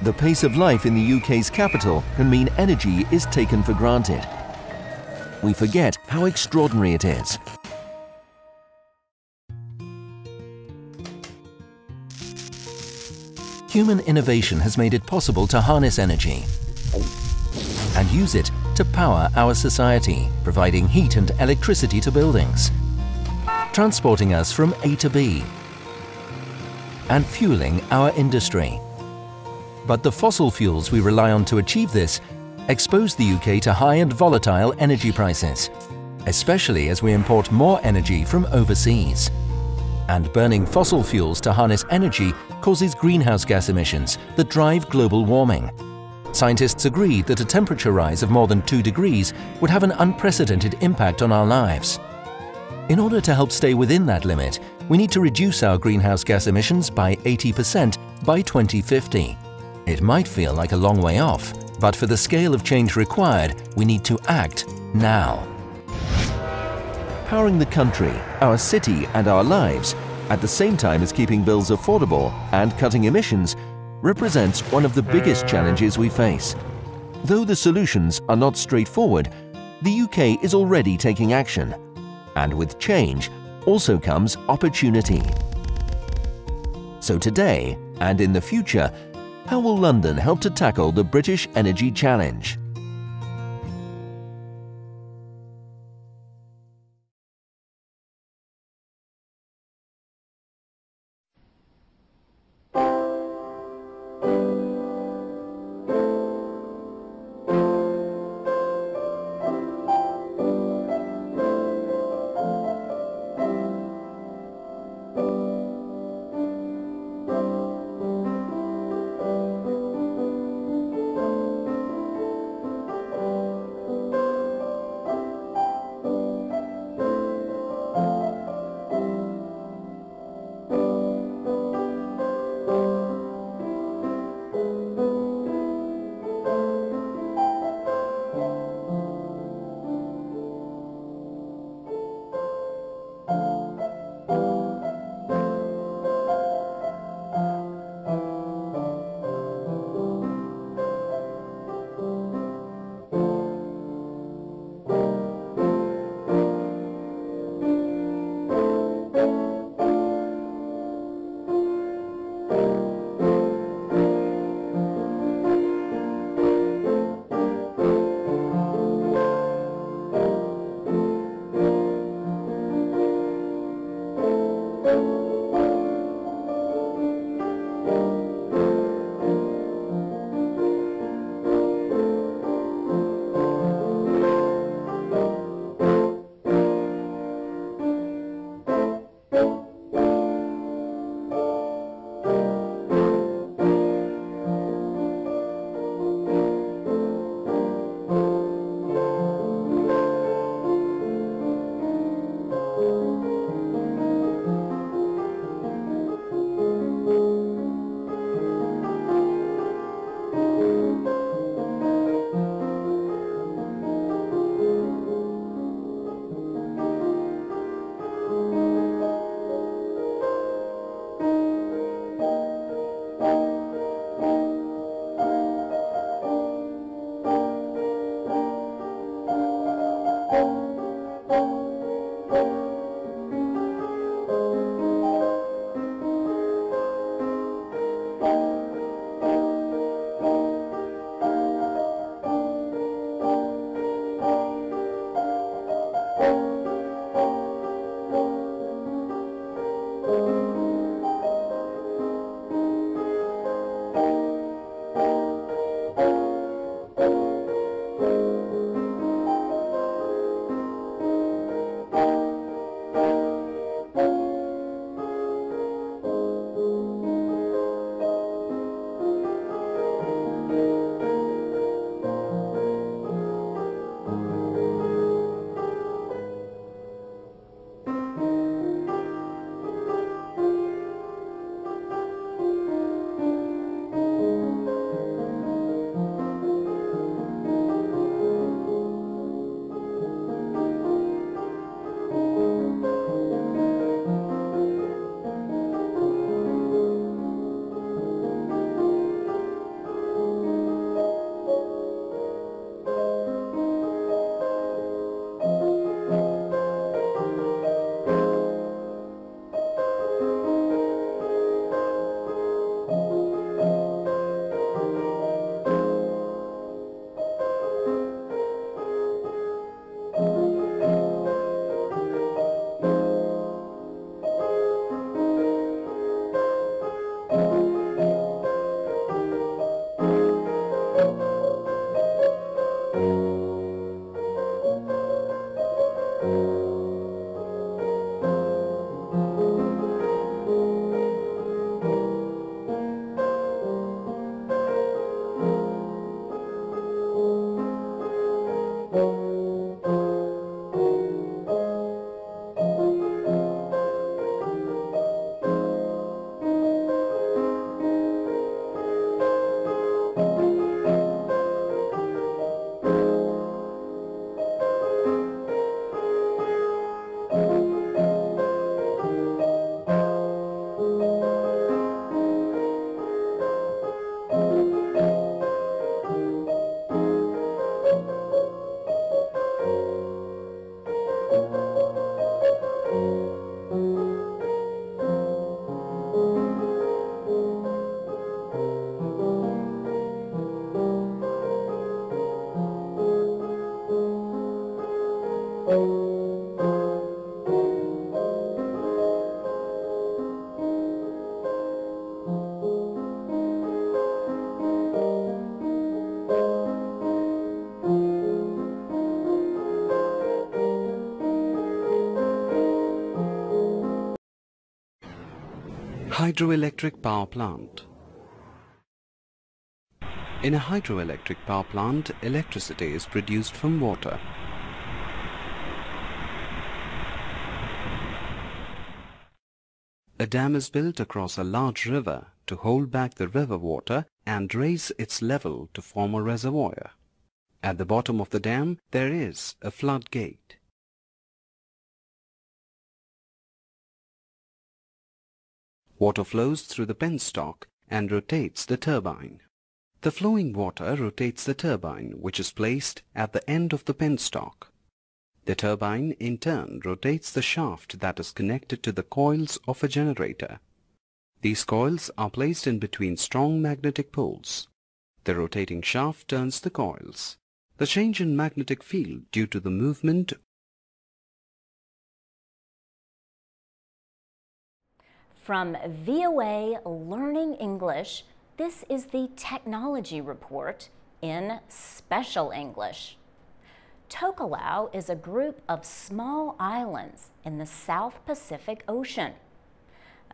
The pace of life in the UK's capital can mean energy is taken for granted. We forget how extraordinary it is. Human innovation has made it possible to harness energy and use it to power our society, providing heat and electricity to buildings, transporting us from A to B, and fueling our industry. But the fossil fuels we rely on to achieve this expose the UK to high and volatile energy prices, especially as we import more energy from overseas. And burning fossil fuels to harness energy causes greenhouse gas emissions that drive global warming. Scientists agree that a temperature rise of more than 2 degrees would have an unprecedented impact on our lives. In order to help stay within that limit, we need to reduce our greenhouse gas emissions by 80% by 2050. It might feel like a long way off, but for the scale of change required, we need to act now. Powering the country, our city and our lives, at the same time as keeping bills affordable and cutting emissions, represents one of the biggest challenges we face. Though the solutions are not straightforward, the UK is already taking action. And with change also comes opportunity. So today, and in the future, how will London help to tackle the British energy challenge? Hydroelectric power plant. In a hydroelectric power plant, electricity is produced from water. A dam is built across a large river to hold back the river water and raise its level to form a reservoir. At the bottom of the dam, there is a floodgate. Water flows through the penstock and rotates the turbine. The flowing water rotates the turbine, which is placed at the end of the penstock. The turbine, in turn, rotates the shaft that is connected to the coils of a generator. These coils are placed in between strong magnetic poles. The rotating shaft turns the coils. The change in magnetic field due to the movement. From VOA Learning English, this is the Technology Report in Special English. Tokelau is a group of small islands in the South Pacific Ocean.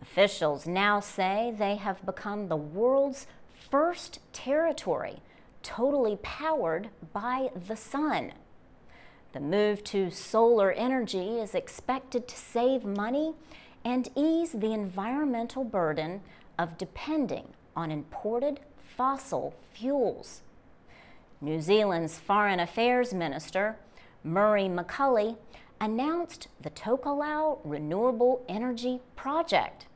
Officials now say they have become the world's first territory totally powered by the sun. The move to solar energy is expected to save money and ease the environmental burden of depending on imported fossil fuels. New Zealand's Foreign Affairs Minister, Murray McCully, announced the Tokelau Renewable Energy Project.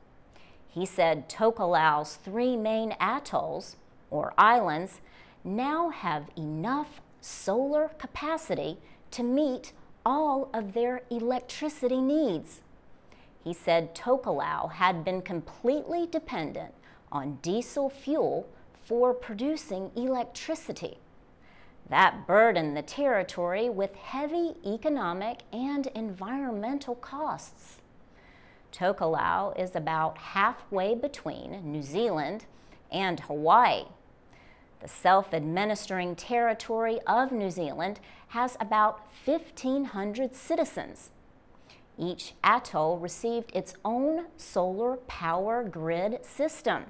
He said Tokelau's 3 main atolls, or islands, now have enough solar capacity to meet all of their electricity needs. He said Tokelau had been completely dependent on diesel fuel for producing electricity. That burdened the territory with heavy economic and environmental costs. Tokelau is about halfway between New Zealand and Hawaii. The self-administering territory of New Zealand has about 1,500 citizens. Each atoll received its own solar power grid system.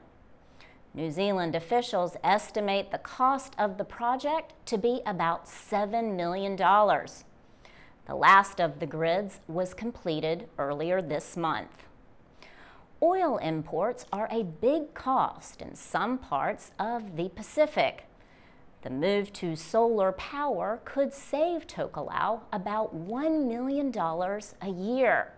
New Zealand officials estimate the cost of the project to be about $7 million. The last of the grids was completed earlier this month. Oil imports are a big cost in some parts of the Pacific. The move to solar power could save Tokelau about $1 million a year.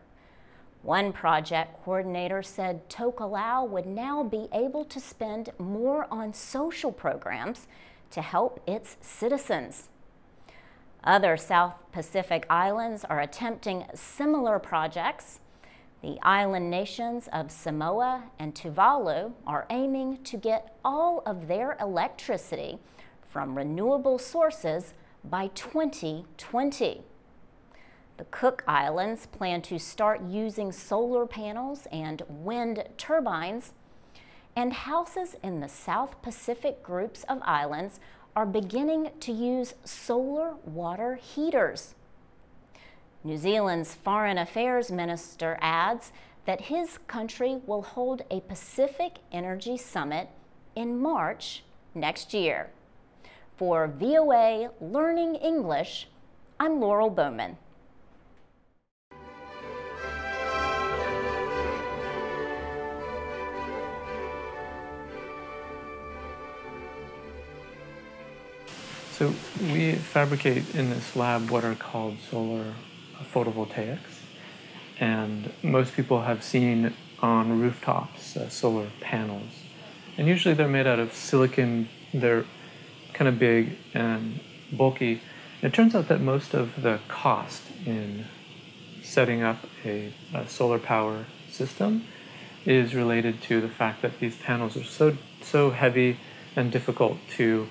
One project coordinator said Tokelau would now be able to spend more on social programs to help its citizens. Other South Pacific islands are attempting similar projects. The island nations of Samoa and Tuvalu are aiming to get all of their electricity from renewable sources by 2020. The Cook Islands plan to start using solar panels and wind turbines, and houses in the South Pacific groups of islands are beginning to use solar water heaters. New Zealand's Foreign Affairs Minister adds that his country will hold a Pacific Energy Summit in March next year. For VOA Learning English, I'm Laurel Bowman. So we fabricate in this lab what are called solar photovoltaics, and most people have seen on rooftops solar panels, and usually they're made out of silicon. They're kind of big and bulky. It turns out that most of the cost in setting up a solar power system is related to the fact that these panels are so heavy and difficult to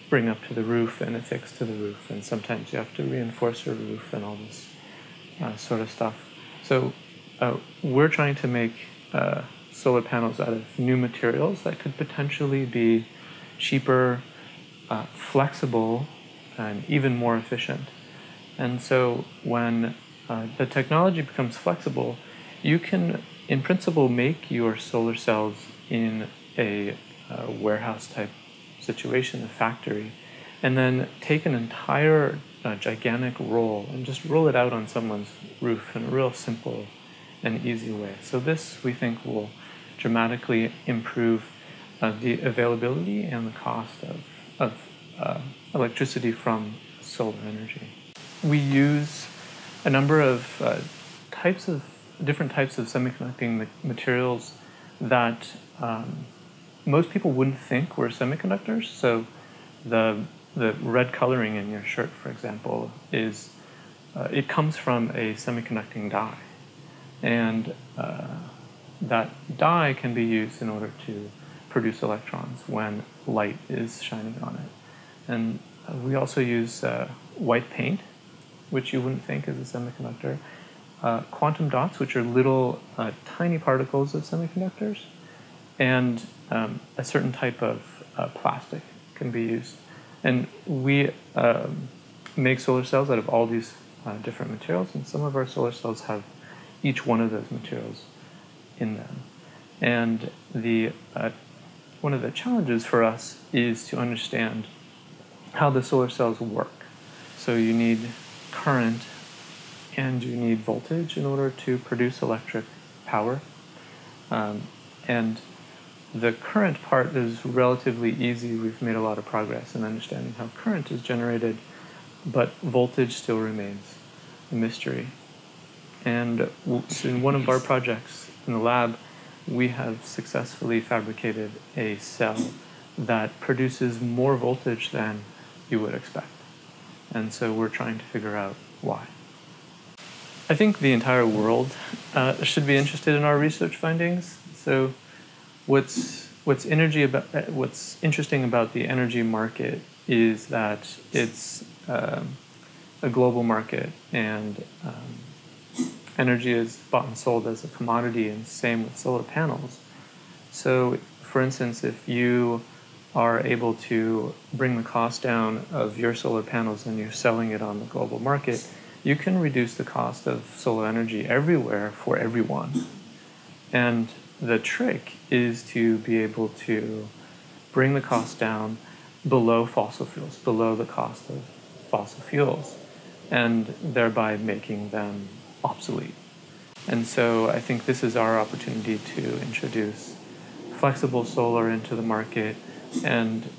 bring up to the roof and affix to the roof, and sometimes you have to reinforce your roof and all this sort of stuff. So we're trying to make solar panels out of new materials that could potentially be cheaper, flexible, and even more efficient. And so when the technology becomes flexible, you can in principle, make your solar cells in a warehouse type situation, a factory, and then take an entire gigantic roll and just roll it out on someone's roof in a real simple and easy way. So this, we think, will dramatically improve the availability and the cost of electricity from solar energy. We use a number of different types of semiconducting materials that most people wouldn't think were semiconductors. So the red coloring in your shirt, for example, is it comes from a semiconducting die, and that die can be used in order to produce electrons when light is shining on it. And we also use white paint, which you wouldn't think is a semiconductor, quantum dots, which are little tiny particles of semiconductors, and a certain type of plastic can be used. And we make solar cells out of all these different materials, and some of our solar cells have each one of those materials in them. And one of the challenges for us is to understand how the solar cells work. So you need current and you need voltage in order to produce electric power. And the current part is relatively easy. We've made a lot of progress in understanding how current is generated, but voltage still remains a mystery. And in one of our projects in the lab, we have successfully fabricated a cell that produces more voltage than you would expect. And so we're trying to figure out why. I think the entire world should be interested in our research findings. So what's interesting about the energy market is that it's a global market, and energy is bought and sold as a commodity, and same with solar panels. So, for instance, if you are able to bring the cost down of your solar panels and you're selling it on the global market, you can reduce the cost of solar energy everywhere for everyone. And the trick is to be able to bring the cost down below fossil fuels, below the cost of fossil fuels, and thereby making them obsolete. And so I think this is our opportunity to introduce flexible solar into the market and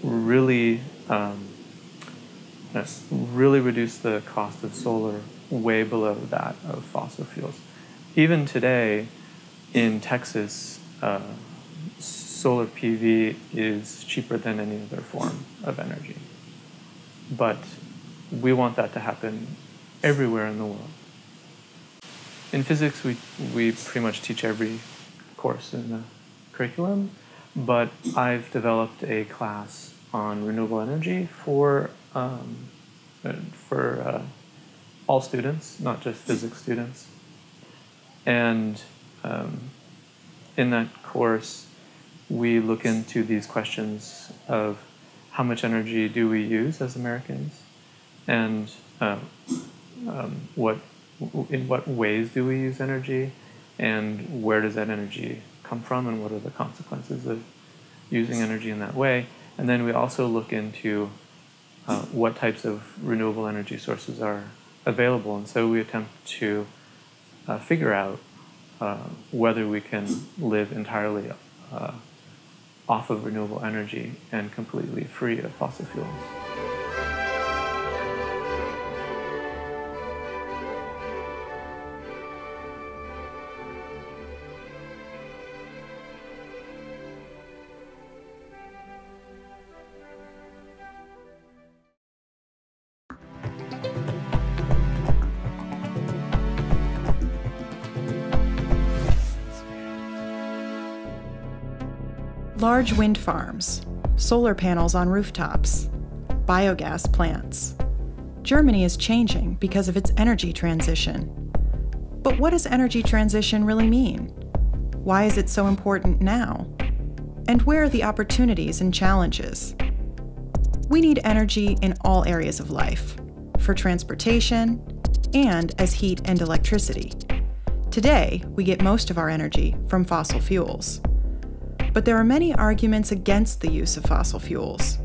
really reduce the cost of solar way below that of fossil fuels. Even today in Texas, solar PV is cheaper than any other form of energy. But we want that to happen everywhere in the world. In physics, we pretty much teach every course in the curriculum, but I've developed a class on renewable energy for all students, not just physics students. And in that course, we look into these questions of how much energy do we use as Americans, and in what ways do we use energy, and where does that energy come from, and what are the consequences of using energy in that way. And then we also look into what types of renewable energy sources are available, and so we attempt to figure out whether we can live entirely off of renewable energy and completely free of fossil fuels. Large wind farms, solar panels on rooftops, biogas plants. Germany is changing because of its energy transition. But what does energy transition really mean? Why is it so important now? And where are the opportunities and challenges? We need energy in all areas of life, for transportation and as heat and electricity. Today, we get most of our energy from fossil fuels. But there are many arguments against the use of fossil fuels.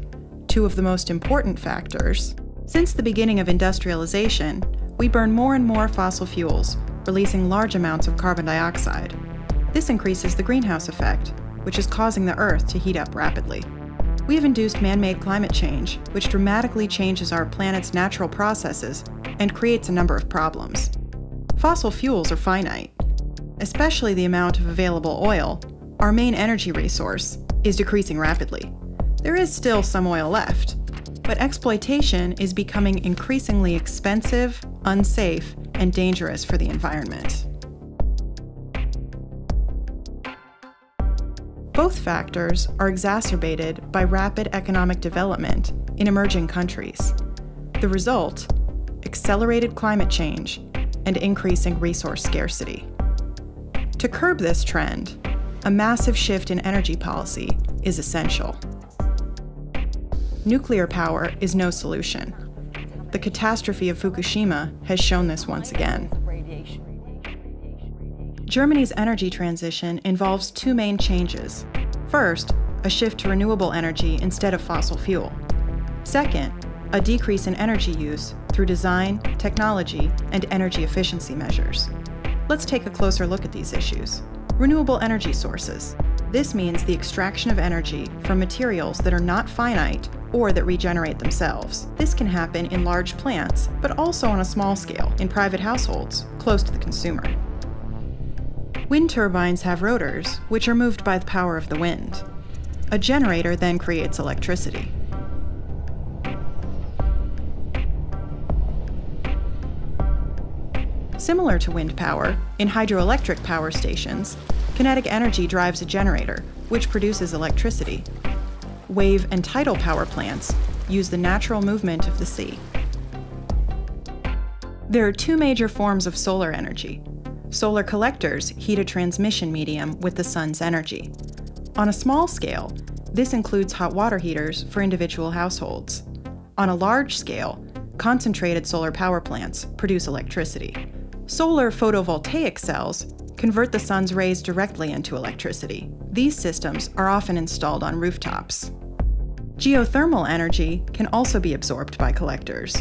Two of the most important factors: since the beginning of industrialization, we burn more and more fossil fuels, releasing large amounts of carbon dioxide. This increases the greenhouse effect, which is causing the Earth to heat up rapidly. We have induced man-made climate change, which dramatically changes our planet's natural processes and creates a number of problems. Fossil fuels are finite. Especially the amount of available oil, our main energy resource, is decreasing rapidly. There is still some oil left, but exploitation is becoming increasingly expensive, unsafe, and dangerous for the environment. Both factors are exacerbated by rapid economic development in emerging countries. The result: accelerated climate change and increasing resource scarcity. To curb this trend, a massive shift in energy policy is essential. Nuclear power is no solution. The catastrophe of Fukushima has shown this once again. Germany's energy transition involves two main changes. First, a shift to renewable energy instead of fossil fuel. Second, a decrease in energy use through design, technology, and energy efficiency measures. Let's take a closer look at these issues. Renewable energy sources. This means the extraction of energy from materials that are not finite or that regenerate themselves. This can happen in large plants, but also on a small scale in private households, close to the consumer. Wind turbines have rotors, which are moved by the power of the wind. A generator then creates electricity. Similar to wind power, in hydroelectric power stations, kinetic energy drives a generator, which produces electricity. Wave and tidal power plants use the natural movement of the sea. There are two major forms of solar energy. Solar collectors heat a transmission medium with the sun's energy. On a small scale, this includes hot water heaters for individual households. On a large scale, concentrated solar power plants produce electricity. Solar photovoltaic cells convert the sun's rays directly into electricity. These systems are often installed on rooftops. Geothermal energy can also be absorbed by collectors.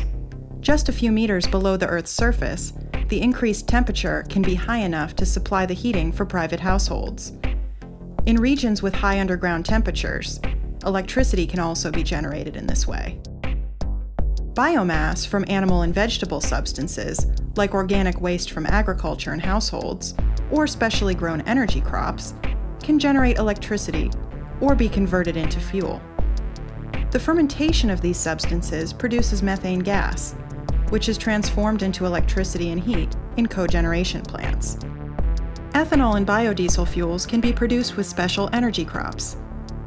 Just a few meters below the Earth's surface, the increased temperature can be high enough to supply the heating for private households. In regions with high underground temperatures, electricity can also be generated in this way. Biomass from animal and vegetable substances, like organic waste from agriculture and households, or specially grown energy crops, can generate electricity or be converted into fuel. The fermentation of these substances produces methane gas, which is transformed into electricity and heat in cogeneration plants. Ethanol and biodiesel fuels can be produced with special energy crops.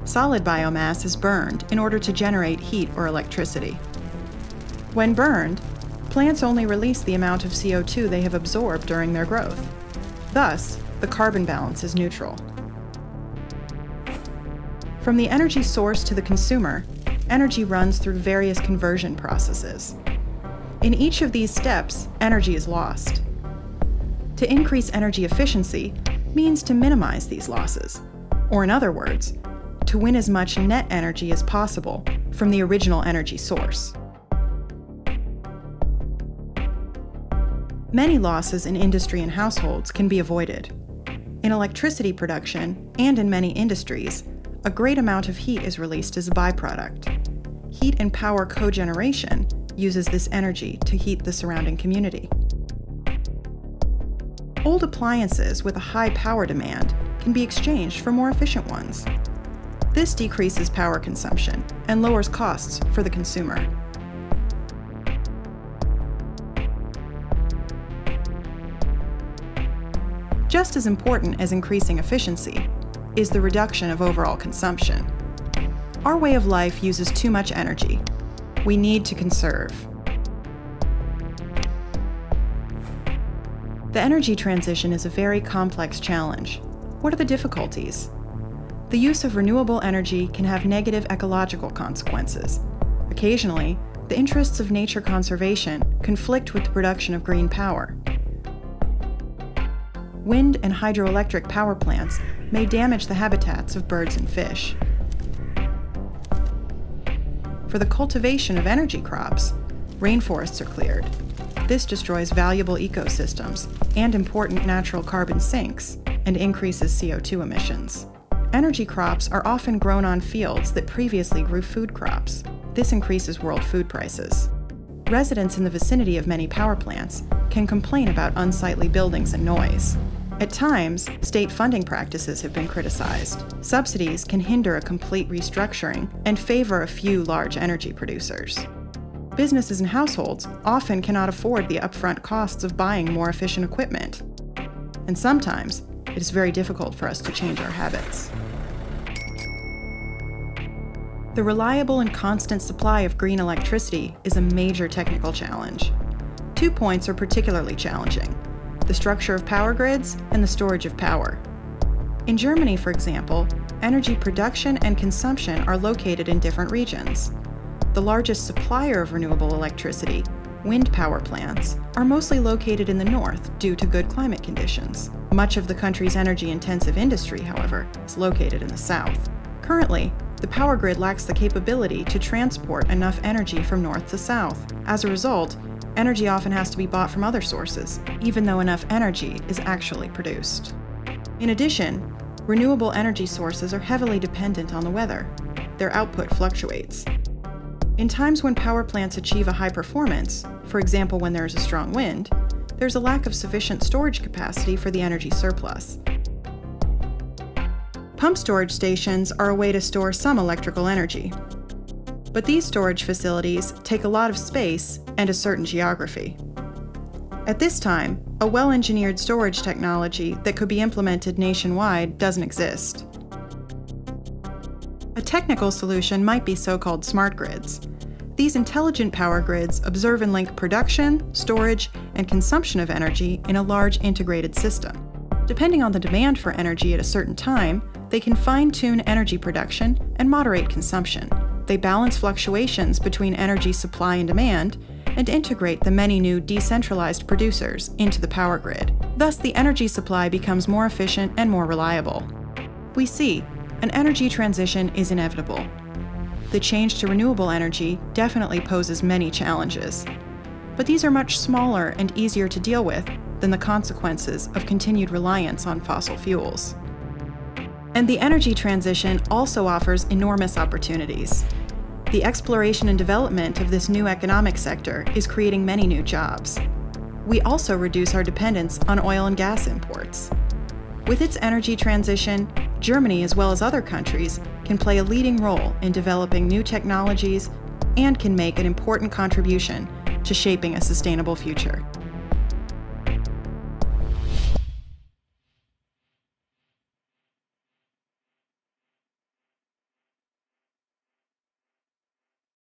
Solid biomass is burned in order to generate heat or electricity. When burned, plants only release the amount of CO2 they have absorbed during their growth. Thus, the carbon balance is neutral. From the energy source to the consumer, energy runs through various conversion processes. In each of these steps, energy is lost. To increase energy efficiency means to minimize these losses, or in other words, to win as much net energy as possible from the original energy source. Many losses in industry and households can be avoided. In electricity production and in many industries, a great amount of heat is released as a byproduct. Heat and power cogeneration uses this energy to heat the surrounding community. Old appliances with a high power demand can be exchanged for more efficient ones. This decreases power consumption and lowers costs for the consumer. Just as important as increasing efficiency is the reduction of overall consumption. Our way of life uses too much energy. We need to conserve. The energy transition is a very complex challenge. What are the difficulties? The use of renewable energy can have negative ecological consequences. Occasionally, the interests of nature conservation conflict with the production of green power. wind and hydroelectric power plants may damage the habitats of birds and fish. For the cultivation of energy crops, rainforests are cleared. This destroys valuable ecosystems and important natural carbon sinks and increases CO2 emissions. Energy crops are often grown on fields that previously grew food crops. This increases world food prices. Residents in the vicinity of many power plants can complain about unsightly buildings and noise. At times, state funding practices have been criticized. Subsidies can hinder a complete restructuring and favor a few large energy producers. Businesses and households often cannot afford the upfront costs of buying more efficient equipment. And sometimes, it is very difficult for us to change our habits. The reliable and constant supply of green electricity is a major technical challenge. 2 points are particularly challenging: the structure of power grids and the storage of power. In Germany, for example, energy production and consumption are located in different regions. The largest supplier of renewable electricity, wind power plants, are mostly located in the north due to good climate conditions. Much of the country's energy-intensive industry, however, is located in the south. Currently, the power grid lacks the capability to transport enough energy from north to south. As a result, energy often has to be bought from other sources, even though enough energy is actually produced. In addition, renewable energy sources are heavily dependent on the weather. Their output fluctuates. In times when power plants achieve a high performance, for example when there is a strong wind, there's a lack of sufficient storage capacity for the energy surplus. Pump storage stations are a way to store some electrical energy. But these storage facilities take a lot of space and a certain geography. At this time, a well-engineered storage technology that could be implemented nationwide doesn't exist. A technical solution might be so-called smart grids. These intelligent power grids observe and link production, storage, and consumption of energy in a large integrated system. Depending on the demand for energy at a certain time, they can fine-tune energy production and moderate consumption. They balance fluctuations between energy supply and demand and integrate the many new decentralized producers into the power grid. Thus, the energy supply becomes more efficient and more reliable. We see, an energy transition is inevitable. The change to renewable energy definitely poses many challenges, but these are much smaller and easier to deal with than the consequences of continued reliance on fossil fuels. And the energy transition also offers enormous opportunities. The exploration and development of this new economic sector is creating many new jobs. We also reduce our dependence on oil and gas imports. With its energy transition, Germany, as well as other countries, can play a leading role in developing new technologies and can make an important contribution to shaping a sustainable future.